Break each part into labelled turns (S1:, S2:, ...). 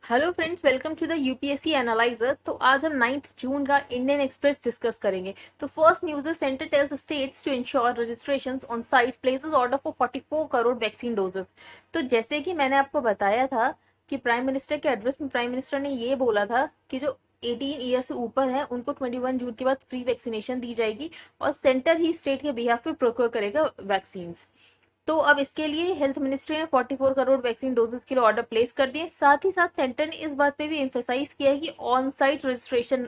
S1: Hello friends, welcome to the UPSC analyser. तो आज हम 9 जून का इंडियन एक्सप्रेस डिस्कस करेंगे। तो फर्स्ट न्यूज है, centre tells states to ensure registrations on site places order for 44 crore vaccine doses. तो जैसे कि मैंने आपको बताया था कि प्राइम मिनिस्टर के एड्रेस में प्राइम मिनिस्टर ने ये बोला था कि जो 18 ईयर से ऊपर है उनको 21 जून के बाद फ्री वैक्सीनेशन दी जाएगी और सेंटर ही स्टेट के बिहाफ पे प्रोक्योर करेगा वैक्सीन। तो अब इसके लिए हेल्थ मिनिस्ट्री ने 44 करोड़ वैक्सीन डोजेस के लिए ऑर्डर प्लेस कर दिए। साथ ही साथ सेंटर ने इस बात पे भी एम्फेसाइज किया है कि ऑन साइट रजिस्ट्रेशन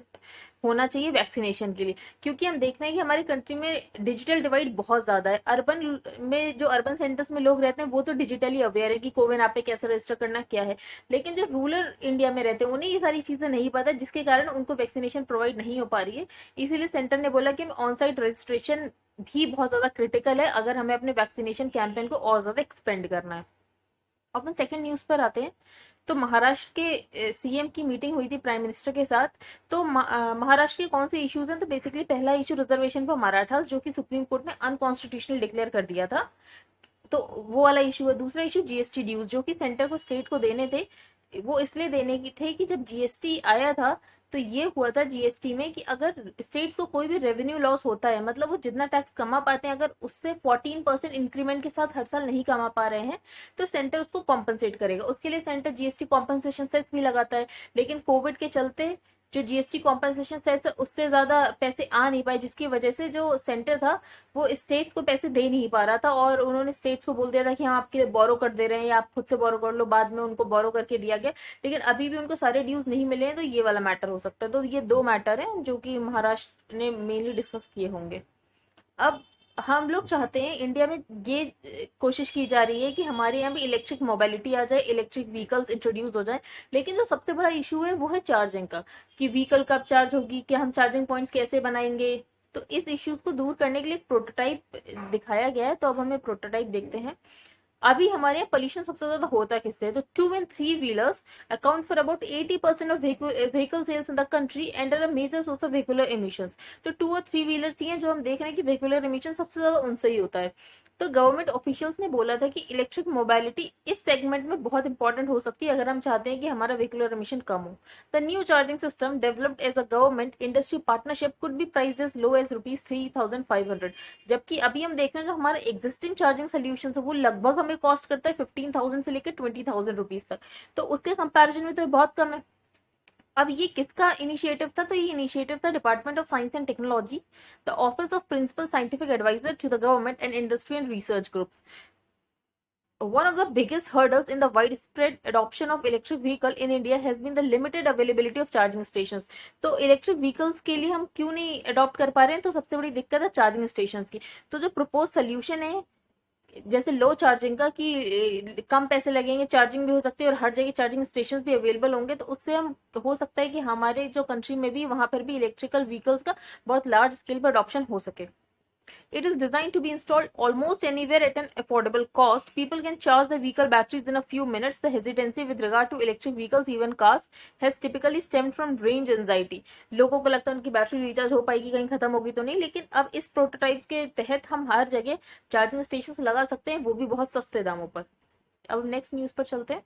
S1: होना चाहिए वैक्सीनेशन के लिए, क्योंकि हम देख रहे हैं कि हमारी कंट्री में डिजिटल डिवाइड बहुत ज्यादा है। अर्बन में जो अर्बन सेंटर्स में लोग रहते हैं वो तो डिजिटली अवेयर है कि कोविन ऐप पे कैसे रजिस्टर करना क्या है, लेकिन जो रूरल इंडिया में रहते हैं उन्हें ये सारी चीजें नहीं पता, जिसके कारण उनको वैक्सीनेशन प्रोवाइड नहीं हो पा रही है। इसीलिए सेंटर ने बोला कि ऑन साइट रजिस्ट्रेशन भी बहुत ज्यादा क्रिटिकल है अगर हमें अपने वैक्सीनेशन कैंपेन को और ज्यादा एक्सपेंड करना है। अपन सेकंड न्यूज पर आते हैं। तो महाराष्ट्र के सीएम की मीटिंग हुई थी प्राइम मिनिस्टर के साथ। तो महाराष्ट्र के कौन से इश्यूज हैं, तो बेसिकली पहला इशू रिजर्वेशन फॉर मराठास, जो कि सुप्रीम कोर्ट ने अनकॉन्स्टिट्यूशनल डिक्लेयर कर दिया था। तो वो वाला इशू है। दूसरा इशू जीएसटी ड्यूज, जो कि सेंटर को स्टेट को देने थे। वो इसलिए देने की थे कि जब जीएसटी आया था तो ये हुआ था जीएसटी में कि अगर स्टेट्स को कोई भी रेवेन्यू लॉस होता है, मतलब वो जितना टैक्स कमा पाते हैं अगर उससे 14% इंक्रीमेंट के साथ हर साल नहीं कमा पा रहे हैं, तो सेंटर उसको कॉम्पनसेट करेगा। उसके लिए सेंटर जीएसटी कॉम्पनसेशन सेस भी लगाता है, लेकिन कोविड के चलते जो जीएसटी कॉम्पनसेशन सेस है उससे ज्यादा पैसे आ नहीं पाए, जिसकी वजह से जो सेंटर था वो स्टेट्स को पैसे दे नहीं पा रहा था और उन्होंने स्टेट्स को बोल दिया था कि हम आपके लिए बोरो कर दे रहे हैं या आप खुद से बोरो कर लो। बाद में उनको बोरो करके दिया गया, लेकिन अभी भी उनको सारे ड्यूज नहीं मिले हैं। तो ये वाला मैटर हो सकता है। तो ये दो मैटर हैं जो कि महाराष्ट्र ने मेनली डिस्कस किए होंगे। अब हम लोग चाहते हैं, इंडिया में ये कोशिश की जा रही है कि हमारे यहाँ भी इलेक्ट्रिक मोबिलिटी आ जाए, इलेक्ट्रिक व्हीकल्स इंट्रोड्यूस हो जाए। लेकिन जो सबसे बड़ा इशू है वो है चार्जिंग का, कि व्हीकल कब चार्ज होगी, कि हम चार्जिंग पॉइंट्स कैसे बनाएंगे। तो इस इश्यूज को दूर करने के लिए एक प्रोटोटाइप दिखाया गया है। तो अब हमें प्रोटोटाइप देखते हैं। अभी हमारे यहाँ पोल्यूशन सबसे ज्यादा होता किससे है, तो 2 and 3 wheelers account for about 80% of vehicle sales in the country and are a major source of vehicular emissions. तो 2 और 3 व्हीलर्स ही हैं जो हम देख रहे हैं कि व्हीकुलर एमिशन सबसे ज्यादा उनसे ही होता है। तो गवर्नमेंट ऑफिशियल्स ने बोला था कि इलेक्ट्रिक मोबिलिटी इस सेगमेंट में बहुत इंपॉर्टेंट हो सकती है अगर हम चाहते हैं कि हमारा व्हीकुलर एमिशन कम हो। The new charging system developed as a government industry partnership could be priced as low as ₹3,500। जबकि अभी हम देख रहे हैं जो हमारा एग्जिस्टिंग चार्जिंग सोल्यूशन है वो लगभग हमें कॉस्ट करता है 15,000 से लेकर 20,000 रुपीज तक। तो उसके कंपैरिजन में तो बहुत कम है। अब ये किसका इनिशिएटिव था, तो ये इनिशिएटिव था department of science and technology, the office of principal scientific adviser to the government and industry and research groups. One of the biggest hurdles in the widespread adoption of electric vehicle in India has been the limited availability of charging stations। तो electric vehicles के लिए हम क्यों नहीं adopt कर पा रहे हैं, तो सबसे बड़ी दिक्कत है चार्जिंग स्टेशंस की। तो जो प्रपोज सोल्यूशन है जैसे लो चार्जिंग का, कि कम पैसे लगेंगे, चार्जिंग भी हो सकती है और हर जगह चार्जिंग स्टेशन भी अवेलेबल होंगे, तो उससे हम हो सकता है कि हमारे जो कंट्री में भी वहां पर भी इलेक्ट्रिकल व्हीकल्स का बहुत लार्ज स्केल पर अडॉप्शन हो सके। It is designed to be installed almost anywhere at an affordable cost. People can charge the vehicle batteries in a few minutes. The hesitancy with regard to electric vehicles, even cars, has typically stemmed from range anxiety. लोगों को लगता है उनकी battery recharge हो पाएगी, कहीं खत्म होगी तो नहीं, लेकिन अब इस प्रोटोटाइप के तहत हम हर जगह चार्जिंग स्टेशन लगा सकते हैं, वो भी बहुत सस्ते दामों पर। अब नेक्स्ट न्यूज पर चलते हैं।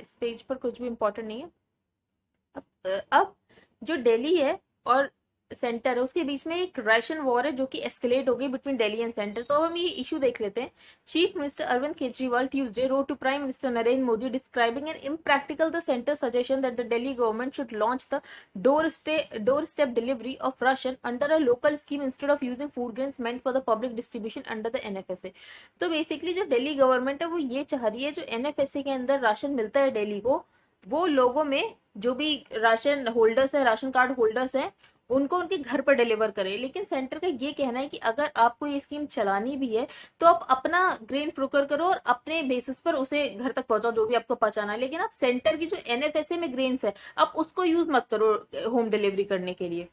S1: इस पेज पर कुछ भी इंपॉर्टेंट नहीं है। अब जो दिल्ली है और सेंटर है उसके बीच में एक राशन वॉर है जो कि एस्केलेट हो गई बिटवीन दिल्ली एंड सेंटर। तो अब हम ये इशू देख लेते हैं। Chief minister Arvind Kejriwal Tuesday wrote to prime minister Narendra Modi describing an impractical the centre suggestion that the Delhi government should launch the doorstep delivery of ration under a local scheme instead of using food grains meant for the public distribution under the NFSA. तो basically जो Delhi government है वो ये चाह रही है जो NFSA के अंदर राशन मिलता है दिल्ली को, वो लोगों में जो भी राशन होल्डर्स है, राशन कार्ड होल्डर्स हैं, उनको उनके घर पर डिलीवर करें। लेकिन सेंटर का ये कहना है कि अगर आपको ये स्कीम चलानी भी है तो आप अपना ग्रेन प्रोक्योर करो और अपने बेसिस पर उसे घर तक पहुंचाओ जो भी आपको पहुंचाना है, लेकिन आप सेंटर की जो एनएफएसए में ग्रेन्स है आप उसको यूज मत करो होम डिलीवरी करने के लिए।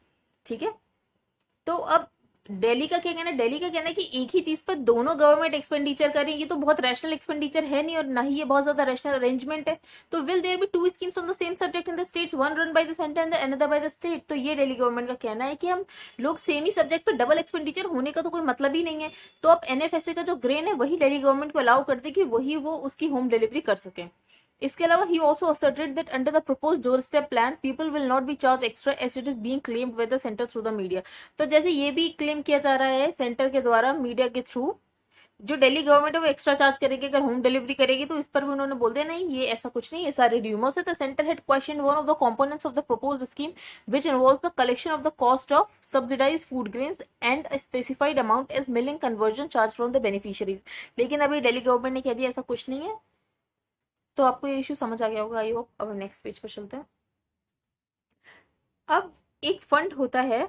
S1: ठीक है। तो अब दिल्ली का क्या कहना है, दिल्ली का कहना है कि एक ही चीज पर दोनों गवर्नमेंट एक्सपेंडिचर करें, ये तो बहुत रैशनल एक्सपेंडिचर है नहीं और ना ही ये बहुत ज्यादा रैशनल अरेंजमेंट है। तो will there be two schemes on the same subject in the states, one run by the centre and another by the state. तो ये दिल्ली गवर्नमेंट का कहना है कि हम लोग सेम ही सब्जेक्ट पर डबल एक्सपेंडिचर होने का तो कोई मतलब ही नहीं है। तो अब एनएफएसए का जो ग्रेन है वही दिल्ली गवर्नमेंट को अलाउ करते कि वही वो उसकी होम डिलीवरी कर सके। इसके अलावा he also asserted that under the propose doorstep plan people will not be charge extra as it is being claimed by the centre through the media. तो जैसे ये भी क्लेम किया जा रहा है सेंटर के द्वारा मीडिया के थ्रू, जो दिल्ली गवर्नमेंट है वो एक्स्ट्रा चार्ज करेगी अगर होम डिलीवरी करेगी, तो इस पर भी उन्होंने बोल दिया नहीं ये ऐसा कुछ नहीं, ये सारे र्यूमर्स है। The centre had question one of the components of the proposed scheme which involves the collection of the cost of subsidised food grains and a specified amount as milling conversion charge from the beneficiaries. लेकिन अभी Delhi government ने कह दिया ऐसा कुछ नहीं है। तो आपको ये इशू समझ आ गया होगा आई होप। अब नेक्स्ट पेज पर चलते हैं। अब एक फंड होता है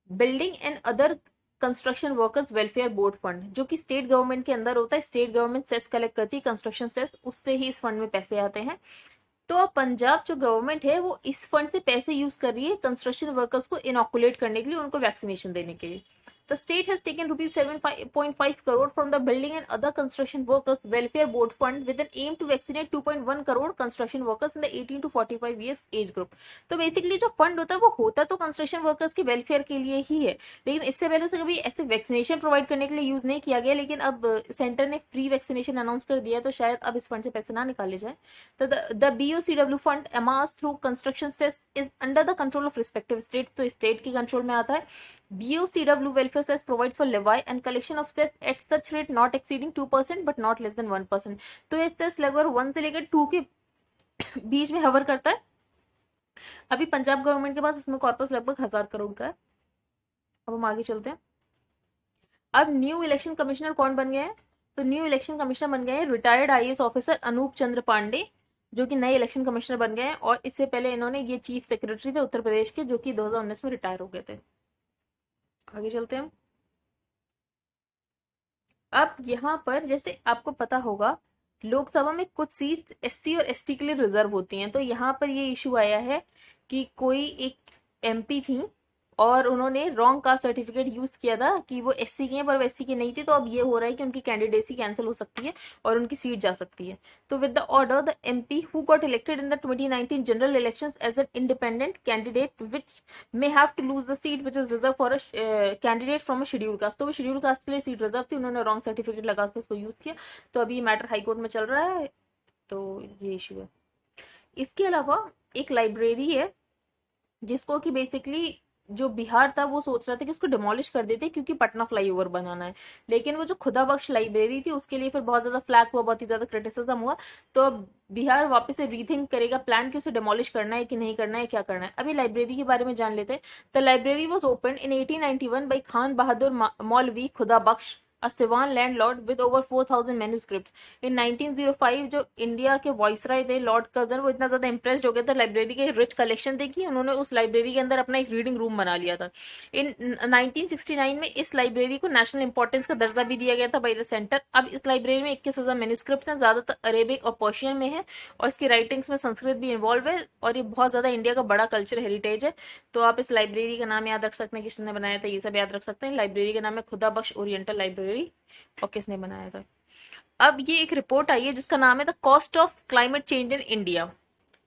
S1: building and other construction workers welfare board fund, जो कि स्टेट गवर्नमेंट के अंदर होता है। स्टेट गवर्नमेंट सेस कलेक्ट करती है, कंस्ट्रक्शन सेस, उससे ही इस फंड में पैसे आते हैं। तो अब पंजाब जो गवर्नमेंट है वो इस फंड से पैसे यूज कर रही है कंस्ट्रक्शन वर्कर्स को इनॉकुलेट करने के लिए, उनको वैक्सीनेशन देने के लिए। The state has taken rupees 7.5 crore from the Building and Other Construction Workers Welfare Board Fund with an aim to vaccinate 2.1 crore construction workers in the 18 to 45 years age group। तो basically जो fund होता है वो होता तो construction workers के welfare के लिए ही है, लेकिन इससे पहले उसे कभी ऐसे वैक्सीनेशन प्रोवाइड करने के लिए यूज नहीं किया गया। लेकिन अब सेंटर ने फ्री वैक्सीनेशन अनाउंस कर दिया, तो शायद अब इस फंड से पैसे ना निकाले जाए। तो the BOCW fund amass through construction cess is under the control of respective states, तो स्टेट के कंट्रोल में आता है। BOCW welfare cess provides for levy and collection of cess at such rate not exceeding 2% but not less than 1%। तो ये cess लगभग 1 से लेकर 2 के बीच में हवर करता है। अभी पंजाब गवर्नमेंट के पास इसमें कॉर्पस लगभग 1000 करोड़ का है। अब हम आगे चलते हैं। अब न्यू इलेक्शन कमिश्नर कौन बन गए हैं? तो न्यू इलेक्शन कमिश्नर बन गए हैं रिटायर्ड IAS ऑफिसर अनूप चंद्र पांडे, जो कि नए इलेक्शन कमिश्नर बन गए हैं। और इससे पहले इन्होंने ये चीफ सेक्रेटरी थे उत्तर प्रदेश के, जो कि 2019 में रिटायर हो गए थे। आगे चलते हैं। अब यहाँ पर जैसे आपको पता होगा लोकसभा में कुछ सीट्स SC और ST के लिए रिजर्व होती हैं। तो यहाँ पर ये इशू आया है कि कोई एक MP थी और उन्होंने रॉन्ग कास्ट सर्टिफिकेट यूज किया था कि वो SC की हैं, पर वो SC की नहीं थी। तो अब ये हो रहा है कि उनकी कैंडिडेसी कैंसिल हो सकती है और उनकी सीट जा सकती है। तो with the order the MP who got elected in the 2019 general elections as an independent candidate which may have to lose the seat which is reserve for a candidate from a schedule caste. तो वो schedule caste के लिए seat reserve थी, उन्होंने wrong certificate लगा के उसको use किया। तो अभी ये मैटर हाईकोर्ट में चल रहा है, तो ये इशू है। इसके अलावा एक लाइब्रेरी है जिसको कि बेसिकली जो बिहार था वो सोच रहा था कि उसको डिमोलिश कर देते क्योंकि पटना फ्लाईओवर बनाना है। लेकिन वो जो खुदा बख्श लाइब्रेरी थी उसके लिए फिर बहुत ज्यादा फ्लैग हुआ, बहुत ही ज्यादा क्रिटिसिज्म हुआ। तो अब बिहार वापस से रीथिंक करेगा प्लान कि उसे डिमोलिश करना है कि नहीं करना है, क्या करना है। अभी लाइब्रेरी के बारे में जान लेते हैं। The library was open in 1891 by Khan Bahadur Maulvi Khuda Bakhsh, a Siwan landlord with over 4000 manuscripts। in 1905 जो इंडिया के वॉइसराय थे लॉर्ड कर्जन, वो इतना ज्यादा इंप्रेस्ड हो गया था लाइब्रेरी के रिच कलेक्शन देखी, उन्होंने उस लाइब्रेरी के अंदर अपना एक रीडिंग रूम बना लिया था। इन 1969 में इस लाइब्रेरी को नेशनल इंपॉर्टेंस का दर्जा भी दिया गया था बाय द सेंटर। अब इस लाइब्रेरी में 21,000 मैन्यूस्क्रिप्ट्स हैं, ज्यादातर अरेबिक और पर्शियन में है, और इसकी राइटिंग्स में संस्कृत भी इन्वॉल्व है, और ये बहुत ज्यादा इंडिया का बड़ा कल्चर हेरिटेज है। तो आप इस लाइब्रेरी का नाम याद रख सकते हैं, किसने बनाया था ये सब याद रख सकते हैं। लाइब्रेरी का नाम है खुदा बख्श ओरिएंटल लाइब्रेरी, और किसने बनाया था। अब ये एक रिपोर्ट आई है जिसका नाम है the cost of climate change in India.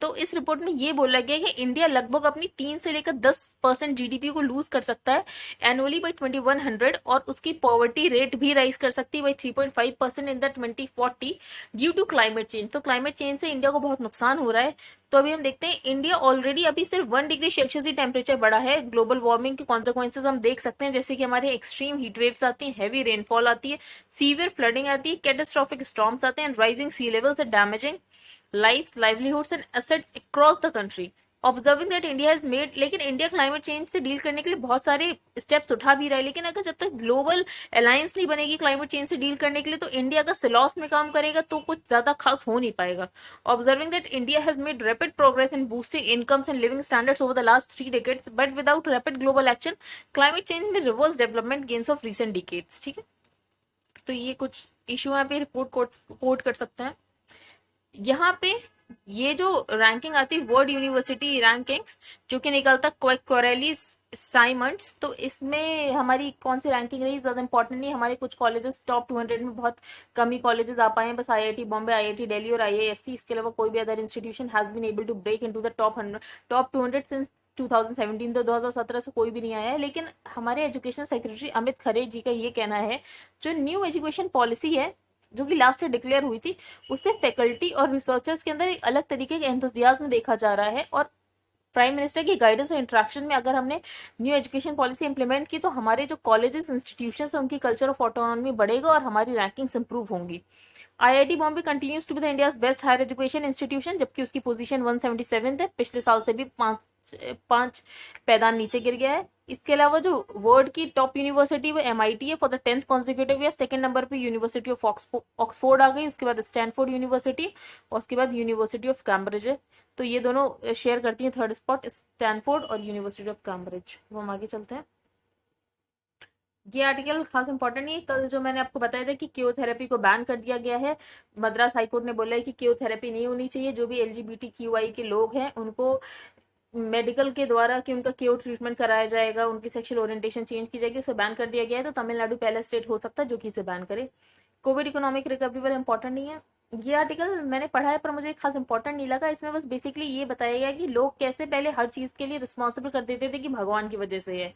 S1: तो इस रिपोर्ट में ये बोला गया कि इंडिया लगभग अपनी 3 से लेकर 10% GDP को लूज कर सकता है एनुअली बाई 2100, और उसकी पॉवर्टी रेट भी राइज कर सकती है by 3.5% in the 2040 due to climate change. तो क्लाइमेट चेंज से इंडिया को बहुत नुकसान हो रहा है। तो अभी हम देखते हैं इंडिया ऑलरेडी अभी सिर्फ 1 डिग्री सेल्सियस ही टेम्परेचर बढ़ा है। ग्लोबल वार्मिंग के कॉन्सिक्वेंसेज हम देख सकते हैं, जैसे कि हमारे एक्सट्रीम हीट वेव्स आती हैं, हैवी रेनफॉल आती है, सीवियर फ्लडिंग आती है, कैटास्ट्रॉफिक स्टॉर्म्स आते हैं, rising sea levels and damaging lives, livelihoods and assets across the country। Observing that India has made, लेकिन इंडिया क्लाइमेट चेंज से डील करने के लिए बहुत सारे स्टेप्स उठा भी रहा है, लेकिन अगर जब तक ग्लोबल अलायंस नहीं बनेगी क्लाइमेट चेंज से डील करने के लिए, तो इंडिया अगर सिलॉस में काम करेगा तो कुछ ज्यादा खास हो नहीं पाएगा। Observing that India has made rapid progress in boosting incomes and living standards over the last 3 decades, but without rapid global action, climate change में reverse development gains of recent decades। ठीक है, तो ये कुछ इशू यहाँ पे report coat कर सकते हैं। यहाँ पे ये जो रैंकिंग आती है वर्ल्ड यूनिवर्सिटी रैंकिंग्स, जो कि निकलता क्वेरेली साइमंड्स, तो इसमें हमारी कौन सी रैंकिंग रही ज्यादा इंपॉर्टेंट नहीं। हमारे कुछ कॉलेजेस टॉप 200 में बहुत कम ही कॉलेजेस आ पाए हैं, बस IIT बॉम्बे, IIT दिल्ली और IISc। इसके अलावा कोई भी other institution has been able to break into the top 200 since 2017। तो 2017 से कोई भी नहीं आया है। लेकिन हमारे एजुकेशन सेक्रेटरी अमित खरे जी का ये कहना है जो न्यू एजुकेशन पॉलिसी है जो कि लास्ट ईयर डिक्लेयर हुई थी, उससे फैकल्टी और रिसर्चर्स के अंदर एक अलग तरीके के एंथुजियाज्म देखा जा रहा है। और प्राइम मिनिस्टर की गाइडेंस और इंट्रैक्शन में अगर हमने न्यू एजुकेशन पॉलिसी इंप्लीमेंट की तो हमारे जो कॉलेजेस इंस्टीट्यूशंस हैं उनकी कल्चर ऑफ ऑटोनॉमी बढ़ेगा और हमारी रैंकिंग्स इंप्रूव होंगी। IIT Bombay continues to be the India's best higher education institution, जबकि उसकी पोजीशन 177 है, पिछले साल से भी पांच पैदान नीचे गिर गया है। इसके अलावा जो वर्ल्ड की टॉप यूनिवर्सिटी वो एमआईटी है for the 10th consecutive year. Second number पे यूनिवर्सिटी ऑफ ऑक्सफोर्ड आ गई, उसके बाद स्टैनफोर्ड यूनिवर्सिटी और उसके बाद यूनिवर्सिटी ऑफ कैम्ब्रिज है। तो ये दोनों शेयर करती हैं थर्ड स्पॉट, स्टैनफोर्ड और यूनिवर्सिटी ऑफ कैम्ब्रिज। वो हम आगे चलते हैं। ये आर्टिकल खास इंपॉर्टेंट नहीं है। कल जो मैंने आपको बताया था कि क्योथेरेपी को बैन कर दिया गया है, मद्रास हाईकोर्ट ने बोला है कि क्योथेरेपी नहीं होनी चाहिए। जो भी LGBTQI के लोग हैं उनको मेडिकल के द्वारा कि उनका क्योर ट्रीटमेंट कराया जाएगा, उनकी सेक्सुअल ओरिएंटेशन चेंज की जाएगी, उसे बैन कर दिया गया है। तो तमिलनाडु पहला स्टेट हो सकता है जो कि इसे बैन करे। कोविड इकोनॉमिक रिकवरी वाला इंपॉर्टेंट नहीं है। ये आर्टिकल मैंने पढ़ा है पर मुझे खास इंपॉर्टेंट नहीं लगा। इसमें बस बेसिकली ये बताया गया कि लोग कैसे पहले हर चीज के लिए रिस्पॉन्सिबल कर देते थे कि भगवान की वजह से है,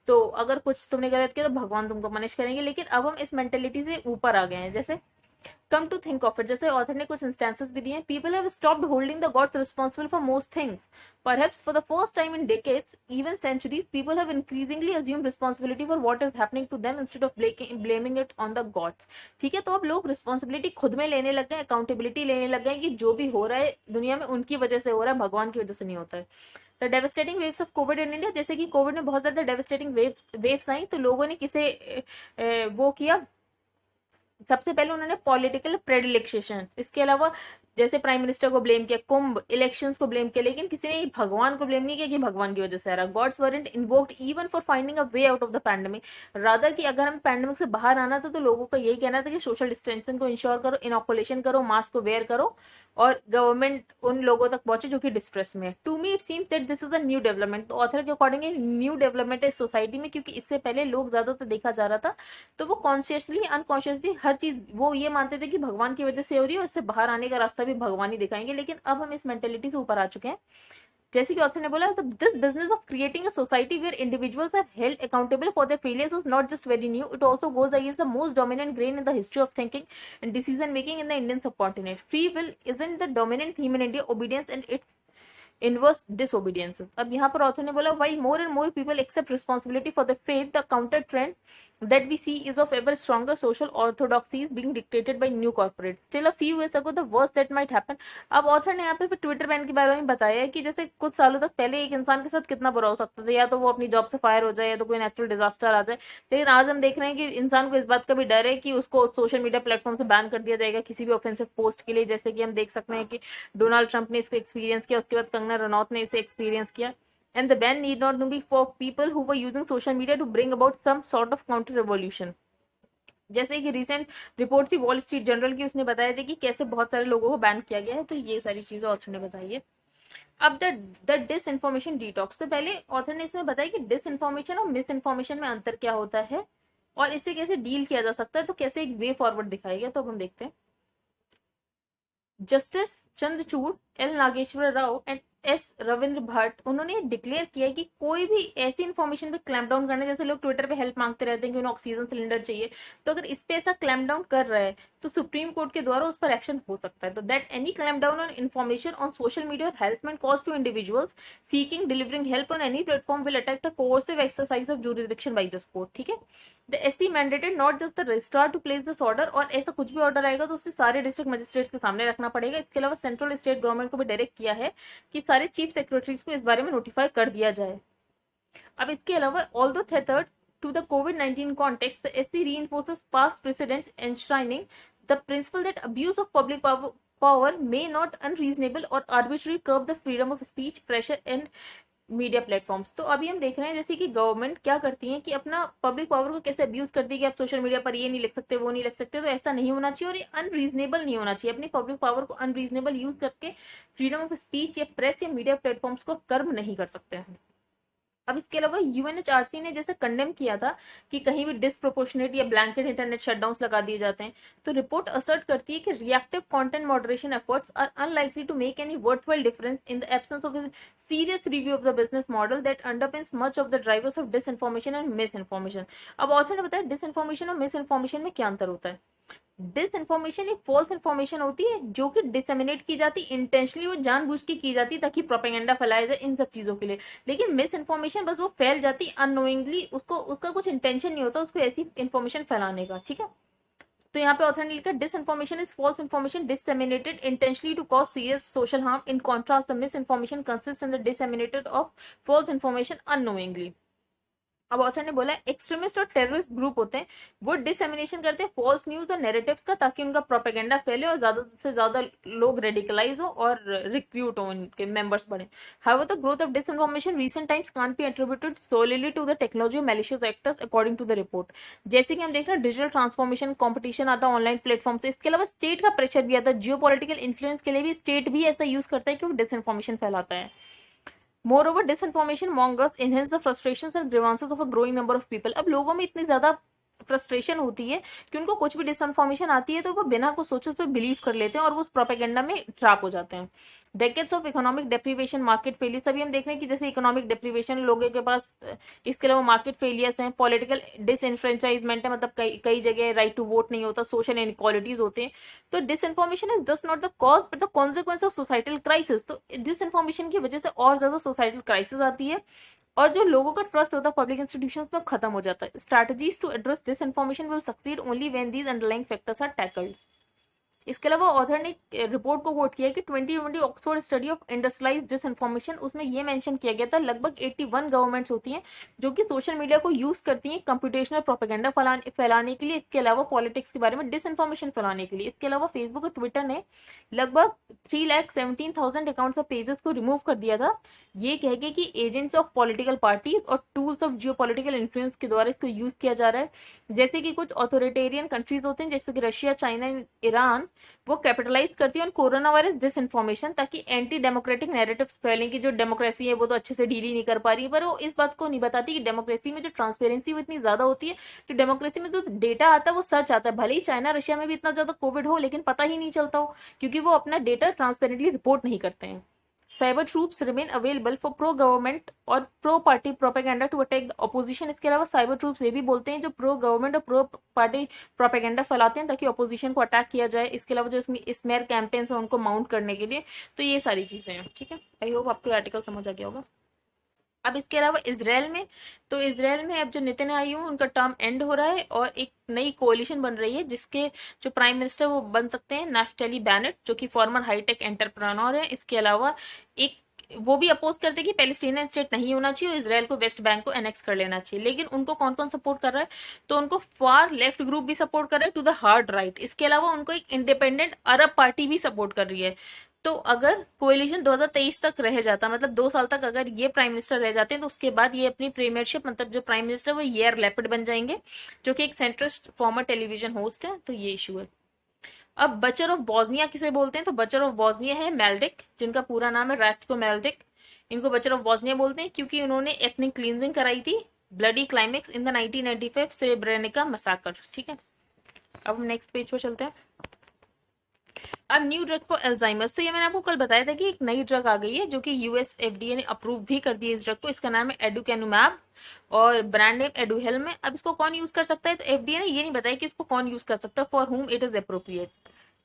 S1: तो अगर कुछ तुमने गलत किया तो भगवान तुमको पनिश करेंगे। लेकिन अब हम इस मेंटेलिटी से ऊपर आ गए हैं। जैसे come to think of it, जैसे ऑथर ने कुछ इंस्टेंसेस भी दिए हैं, people have stopped holding the gods responsible for most things, perhaps for the first time in decades, even centuries, people have increasingly assume responsibility for what is happening to them instead of blaming it on the gods. ठीक है, तो अब लोग responsibility खुद में लेने लग गए, अकाउंटेबिलिटी लेने लग गए कि जो भी हो रहा है दुनिया में उनकी वजह से हो रहा है, भगवान की वजह से नहीं होता है। The devastating waves of Covid in India, जैसे कि कोविड में बहुत ज्यादा डेवस्टेटिंग वेव्स आई, तो लोगों ने किसे वो किया, सबसे पहले उन्होंने पॉलिटिकल प्रेडिलेक्शन, इसके अलावा जैसे प्राइम मिनिस्टर को ब्लेम किया, कुंभ इलेक्शंस को ब्लेम किया, लेकिन किसी ने भगवान को ब्लेम नहीं किया कि भगवान की वजह से आ रहा। Gods weren't invoked even for finding a way out of the pandemic, rather कि अगर हम पैंडेमिक से बाहर आना था तो लोगों का यही कहना था कि सोशल डिस्टेंसिंग को इंश्योर करो, इनॉकुलेशन करो, मास्क को वेयर करो, और गवर्नमेंट उन लोगों तक पहुंचे जो कि डिस्ट्रेस में है। To me it seems that this is a new development. तो ऑथर के अकॉर्डिंग न्यू डेवलपमेंट है इस सोसाइटी में, क्योंकि इससे पहले लोग ज्यादातर देखा जा रहा था तो वो कॉन्शियसली अनकॉन्शियसली हर चीज वो ये मानते थे कि भगवान की वजह से हो रही है और इससे बाहर आने का रास्ता भी भगवान ही दिखाएंगे। लेकिन अब हम इस मेंटेलिटी से ऊपर आ चुके हैं। जैसे कि ऑथर ने बोला, this business of creating a society where individuals are held accountable for their failures is not just very new, it also goes against the most dominant grain in the history of thinking and decision making in the Indian subcontinent. Free will isn't the dominant theme in India, obedience and its inverse disobediences। अब यहाँ पर author ने बोला, while more and more people accept responsibility for the faith, the counter trend that we see is of ever stronger social orthodoxies being dictated by new corporates. Till a few years ago, the worst that might happen। अब author ने यहाँ पे फिर Twitter ban के बारे में बताया है कि जैसे कुछ सालों तक पहले एक इंसान के साथ कितना बुरा हो सकता था, या तो वो अपनी जॉब से फायर हो जाए या तो कोई नेचुरल डिजास्टर आ जाए। लेकिन आज हम देख रहे हैं कि इंसान को इस बात का भी डर है कि उसको सोशल मीडिया प्लेटफॉर्म से बैन कर दिया जाएगा किसी भी ऑफेंसिव पोस्ट के लिए। जैसे कि हम देख सकते हैं कि डोनाल्ड ट्रंप ने इसको एक्सपीरियंस किया, उसके बाद कंगना रनौत ने इसे एक्सपीरियंस किया। And the ban need not be for people who were using social media to bring about some sort of counter revolution। जैसे कि रिसेंट रिपोर्ट थी वॉल स्ट्रीट जर्नल की, उसने बताया था कि कैसे बहुत सारे लोगों को बैन किया गया है। तो ये सारी चीजें ऑथर ने बताई है। अब द डिस इन्फॉर्मेशन डिटॉक्स, तो पहले ऑथर ने इसमें बताया कि डिस इन्फॉर्मेशन और मिस इन्फॉर्मेशन में अंतर क्या होता है और इससे कैसे डील किया जा सकता है, तो कैसे एक वे फॉरवर्ड दिखाया गया। तो अब हम देखते हैं। Justice Chandrachud, L Nageswara Rao and S Ravindra Bhat, उन्होंने डिक्लेयर किया कि कोई भी ऐसी इन्फॉर्मेशन पे क्लैम्प डाउन करना, जैसे लोग ट्विटर पे हेल्प मांगते रहते हैं कि उन्हें ऑक्सीजन सिलेंडर चाहिए, तो अगर इस पे ऐसा क्लैम्प डाउन कर रहा है तो सुप्रीम कोर्ट के द्वारा उस पर एक्शन हो सकता है। तो that any clamp down on information on social media और harassment cause to individuals seeking delivering help on any platform will attack the coercive exercise of jurisdiction by this court. ठीक है, the SC mandated not just the registrar to place this order, और ऐसा कुछ भी order आएगा तो उसे सारे डिस्ट्रिक्ट मजिस्ट्रेट्स के सामने रखना पड़ेगा। इसके अलावा सेंट्रल स्टेट गवर्नमेंट को भी डायरेक्ट किया है कि सारे चीफ सेक्रेटरीज को इस बारे में नोटिफाई कर दिया जाए। अब इसके अलावा although tethered to the COVID-19 context, the SC reinforces past precedents enshrining the principle that abuse of public power may not unreasonable or arbitrary curb the freedom of speech, pressure and media platforms. तो अभी हम देख रहे हैं जैसे कि government क्या करती है कि अपना पब्लिक पावर को कैसे अब्यूज करती है कि आप सोशल मीडिया पर ये नहीं लिख सकते, वो नहीं लिख सकते। तो ऐसा नहीं होना चाहिए और ये अनरीजनेबल नहीं होना चाहिए। अपनी पब्लिक पावर को अनरीजनेबल यूज करके फ्रीडम ऑफ स्पीच या प्रेस या मीडिया प्लेटफॉर्म्स को कर्म नहीं कर सकते हैं। अब इसके अलावा यूएनएचआरसी ने जैसे कंडेम किया था कि कहीं भी डिसप्रोपोर्शनेट या ब्लैंकेट इंटरनेट शटडाउन्स लगा दिए जाते हैं, तो रिपोर्ट असर्ट करती है कि reactive content moderation efforts are unlikely to make any worthwhile difference in the absence of a serious review of the business model that underpins much of the drivers of disinformation and misinformation. अब author ने बताया disinformation और miss information में क्या अंतर होता है। Dish information एक फॉल्स इन्फॉर्मेशन होती है जो कि डिसेमिनेट की जाती है इंटेंशनली, वो जानबूझ के की जाती है ताकि प्रोपेगेंडा फैलाया जाए इन सब चीजों के लिए। लेकिन मिस इन्फॉर्मेशन बस वो फैल जाती अननोइंगली, उसको उसका कुछ इंटेंशन नहीं होता उसको ऐसी इन्फॉर्मेशन फैलाने का, ठीक है। तो यहाँ पे ऑथर ने लिखा disinformation is false information disseminated intentionally to cause serious social harm, in contrast the misinformation consist in the disseminated of false information unknowingly. अब ऑथर ने बोला एक्सट्रीमिस्ट और टेररिस्ट ग्रुप होते हैं, वो डिसएमिनेशन करते हैं फॉल्स न्यूज और नैरेटिव्स का ताकि उनका प्रोपेगेंडा फैले और ज्यादा से ज्यादा लोग रेडिकलाइज हो और रिक्रूट हो, उनके मेंबर्स बढ़े। However the growth of disinformation recent times can't be attributed solely to the technology और malicious actors according to the report. जैसे कि हम देख रहे हैं डिजिटल ट्रांसफॉर्मेशन कंपटीशन आता है ऑनलाइन प्लेटफॉर्म से, इसके अलावा स्टेट का प्रेशर भी आता है, जियो पॉलिटिकल इन्फ्लुएंस के लिए भी स्टेट भी ऐसा यूज करता है कि वो डिसइंफॉर्मेशन फैलाता है। Moreover, disinformation mongers enhance the frustrations and grievances of a growing number of people. अब लोगों में इतनी ज्यादा फ्रस्ट्रेशन होती है कि उनको कुछ भी डिसइंफॉर्मेशन आती है तो वो बिना कुछ सोचे उस पर बिलीव कर लेते हैं और वो उस प्रोपेगेंडा में ट्रैप हो जाते हैं। Decades of economic deprivation, market failure, सभी हम देख रहे हैं कि जैसे इकोनॉमिक डेप्रीवेशन लोगों के पास, इसके अलावा मार्केट फेलियर्स हैं, पॉलिटिकल डिसइनफ्रेंचाइजमेंट है, मतलब कई कई जगह राइट टू वोट नहीं होता, सोशल इनइक्वालिटीज होते हैं। तो disinformation is just not the cause but the consequence of societal crisis. तो डिसइंफॉर्मेशन की वजह से और ज्यादा सोसाइटल क्राइसिस आती है और जो लोगों का ट्रस्ट होता है पब्लिक इंस्टीट्यूशंस में खत्म हो जाता है। Strategies to address this information will succeed only when these underlying factors are tackled. इसके अलावा ऑथर ने रिपोर्ट को कोट किया कि 2020 Oxford study of industrialised disinformation, उसमें ये मेंशन किया गया था लगभग 81 गवर्नमेंट्स होती हैं जो कि सोशल मीडिया को यूज करती हैं कंप्यूटेशनल प्रोपेगेंडा फैलाने के लिए, इसके अलावा पॉलिटिक्स के बारे में डिसइंफॉर्मेशन फैलाने के लिए। इसके अलावा फेसबुक और ट्विटर ने लगभग 3,17,000 अकाउंट्स और पेजेस को रिमूव कर दिया था, ये कह के कि एजेंट्स ऑफ पॉलिटिकल पार्टी और टूल्स ऑफ जियोपॉलिटिकल इन्फ्लुएंस के द्वारा इसको यूज किया जा रहा है। जैसे कि कुछ ऑथोरिटेरियन कंट्रीज होते हैं जैसे कि रशिया, चाइना, ईरान, वो कैपिटलाइज करती है on corona virus disinformation ताकि एंटी डेमोक्रेटिक नैरेटिव्स फैलें कि जो डेमोक्रेसी है वो तो अच्छे से डील ही नहीं कर पा रही है, पर वो इस बात को नहीं बताती कि डेमोक्रेसी में जो ट्रांसपेरेंसी वो इतनी ज्यादा होती है, तो डेमोक्रेसी में जो डेटा आता है वो सच आता है, भले ही चाइना रशिया में भी इतना ज्यादा कोविड हो लेकिन पता ही नहीं चलता हो क्योंकि वो अपना डेटा ट्रांसपेरेंटली रिपोर्ट नहीं करते हैं। Cyber troops remain available for pro government और pro party propaganda to attack the opposition. इसके अलावा साइबर ट्रूप्स ये भी बोलते हैं जो प्रो गवर्नमेंट और प्रो पार्टी प्रोपेगेंडा फैलाते हैं ताकि ऑपोजिशन को अटैक किया जाए। इसके अलावा जो स्मेयर कैंपेन्स हैं उनको माउंट करने के लिए, तो ये सारी चीजें हैं, ठीक है। आई होप आपको आर्टिकल समझ आ गया होगा। अब इसके अलावा इसराइल में, तो इसराइल में अब जो नेतन्याहू उनका टर्म एंड हो रहा है और एक नई कोalition बन रही है जिसके जो प्राइम मिनिस्टर वो बन सकते हैं नाफ्टली बेनेट जो कि फॉर्मर हाईटेक एंटरप्रेन्योर है। इसके अलावा एक वो भी अपोज करते हैं कि पैलेस्टीनियन स्टेट नहीं होना चाहिए और इसराइल को वेस्ट बैंक को एनेक्स कर लेना चाहिए। लेकिन उनको कौन कौन सपोर्ट कर रहा है, तो उनको फार लेफ्ट ग्रुप भी सपोर्ट कर रहा है टू द हार्ड राइट। इसके अलावा उनको एक इंडिपेंडेंट अरब पार्टी भी सपोर्ट कर रही है। तो अगर कोएलिशन 2023 तक रह जाता, मतलब 2 साल तक अगर ये प्राइम मिनिस्टर रह जाते हैं तो उसके बाद ये अपनी प्रीमियरशिप, मतलब जो प्राइम मिनिस्टर वो येर लेपिड बन जाएंगे जो कि एक सेंट्रिस्ट फॉर्मर टेलीविजन होस्ट है। तो ये इशू है। अब बचर ऑफ बॉस्निया किसे बोलते हैं, तो बचर ऑफ बॉस्निया है मेल्डिक, जिनका पूरा नाम है राट्को मेल्डिक। इनको बचर ऑफ बॉस्निया बोलते हैं क्योंकि उन्होंने एथनिक क्लींजिंग कराई थी bloody climax in the 1995 Srebrenica massacre, ठीक है। अब हम नेक्स्ट पेज पर चलते हैं। अब न्यू ड्रग फॉर अल्जाइमर्स, तो ये मैंने आपको कल बताया था कि एक नई ड्रग आ गई है जो कि यूएस एफडीए ने अप्रूव भी कर दी है इस ड्रग को। इसका नाम है एडुकेनुमैब और ब्रांड नेम एडुहेल्म है। अब इसको कौन यूज कर सकता है, तो एफडीए ने ये नहीं बताया कि इसको कौन यूज कर सकता है, फॉर हुम it is appropriate.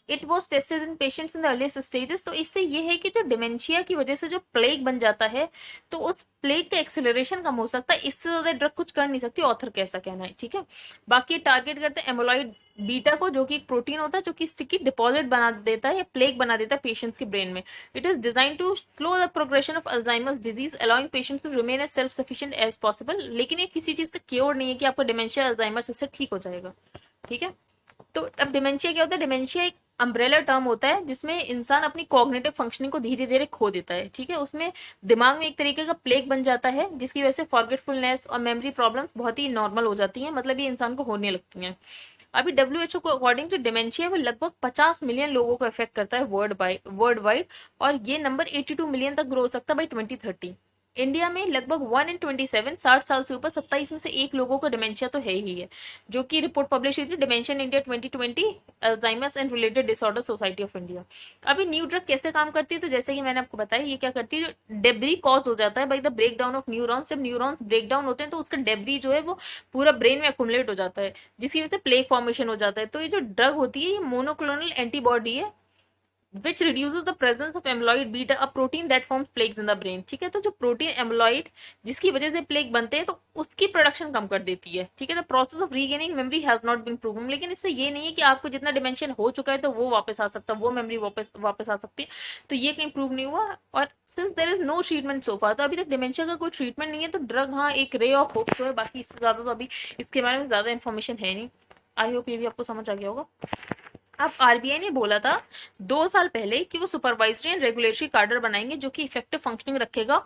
S1: It was tested in patients in the earliest stages. तो इससे ये है कि जो डिमेंशिया की वजह से जो प्लेग बन जाता है तो उस प्लेग का एक्सेलरेशन कम हो सकता है, इससे ज्यादा ड्रग कुछ कर नहीं सकती, ऑथर का ऐसा कहना है, ठीक है। बाकी टारगेट करते हैं एमोलॉइड बीटा को जो कि एक प्रोटीन होता है जो कि स्टिकी डिपॉजिट बना देता है या प्लेग बना देता है पेशेंट्स के ब्रेन में। It is design to slow the progression of Alzheimer's disease allowing patients to remain as self sufficient as possible. लेकिन ये किसी चीज का क्योर नहीं है कि आपका डिमेंशिया अल्जाइमर्स इससे ठीक हो जाएगा, ठीक है। तो अब डिमेंशिया क्या होता है, डिमेंशिया एक अम्ब्रेला टर्म होता है जिसमें इंसान अपनी कॉग्निटिव फंक्शनिंग को धीरे धीरे खो देता है, ठीक है। उसमें दिमाग में एक तरीके का प्लेग बन जाता है जिसकी वजह से फॉरगेटफुलनेस और मेमोरी प्रॉब्लम्स बहुत ही नॉर्मल हो जाती हैं, मतलब ये इंसान को होने लगती हैं। अभी WHO को अकॉर्डिंग टू डिमेंशिया वो लगभग 50 मिलियन लोगों को अफेक्ट करता है वर्ल्ड वाइड, और ये नंबर 82 मिलियन तक ग्रो हो सकता है बाई 2030। इंडिया में लगभग 1 in 27 60 साल से ऊपर 27 में से एक लोगों को डिमेंशिया तो है ही है, जो कि रिपोर्ट पब्लिश हुई थी dementia in India 2020 Alzheimer's and related disorder society of India. अभी न्यू ड्रग कैसे काम करती है, तो जैसे कि मैंने आपको बताया ये क्या करती है, जो डेब्री कॉज हो जाता है by the break down of neurons, जब न्यूरॉन्स ब्रेक डाउन होते हैं तो उसका डेब्री जो है वो पूरा ब्रेन में अकुमुलेट हो जाता है, जिसकी वजह से प्लेग फॉर्मेशन हो जाता है। तो ये जो ड्रग होती है ये मोनोक्लोनल एंटीबॉडी है which reduces the presence of amyloid beta, a protein that forms plaques in the brain। ठीक है, तो जो प्रोटीन एमलॉइड जिसकी वजह से प्लेग बनते हैं तो उसकी प्रोडक्शन कम कर देती है। ठीक है, the process of regaining memory has not been proven, लेकिन इससे ये नहीं है कि आपको जितना डिमेंशन हो चुका है तो वो वापस आ सकता, वो मेमोरी वापस आ सकती है, तो ये कहीं प्रूव नहीं हुआ। और since there is no treatment so far, तो अभी तक डिमेंशिया का कोई ट्रीटमेंट नहीं है, तो ड्रग हाँ एक रे ऑफ होप तो है, बाकी इससे ज्यादा तो अभी इसके बारे में ज्यादा इन्फॉर्मेशन है नहीं। आई होप ये भी आपको समझ आ गया होगा। अब आरबीआई ने बोला था 2 साल पहले कि वो सुपरवाइजरी एंड रेगुलेटरी कार्डर बनाएंगे जो कि इफेक्टिव फंक्शनिंग रखेगा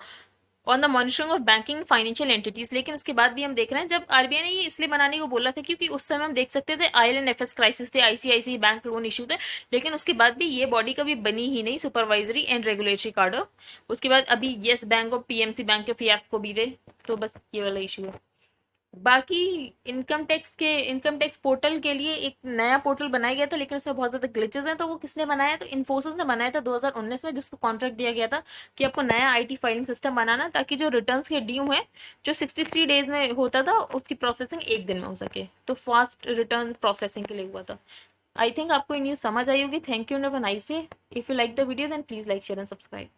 S1: on the monitoring of banking financial entities, लेकिन उसके बाद भी हम देख रहे हैं जब आरबीआई ने ये इसलिए बनाने को बोला था क्योंकि उस समय हम देख सकते थे आईएलएनएफएस क्राइसिस थे, आईसीआईसी बैंक लोन इशू थे, लेकिन उसके बाद भी ये बॉडी कभी बनी ही नहीं सुपरवाइजरी एंड रेगुलेटरी कार्डर। उसके बाद अभी येस बैंक और पीएमसी बैंक के फियास्को भी थे, तो बस ये वाला इशू है। बाकी इनकम टैक्स पोर्टल के लिए एक नया पोर्टल बनाया गया था, लेकिन उसमें बहुत ज्यादा ग्लिचेस हैं, तो वो किसने बनाया, तो इन्फोसिस ने बनाया था 2019 में, जिसको कॉन्ट्रैक्ट दिया गया था कि आपको नया आईटी फाइलिंग सिस्टम बनाना, ताकि जो रिटर्न्स के ड्यू है जो 63 डेज में होता था उसकी प्रोसेसिंग एक दिन में हो सके, तो फास्ट रिटर्न प्रोसेसिंग के लिए हुआ था। आई थिंक आपको ये न्यूज समझ आई होगी। Thank you, have a nice day. If you like the video then please like share and subscribe.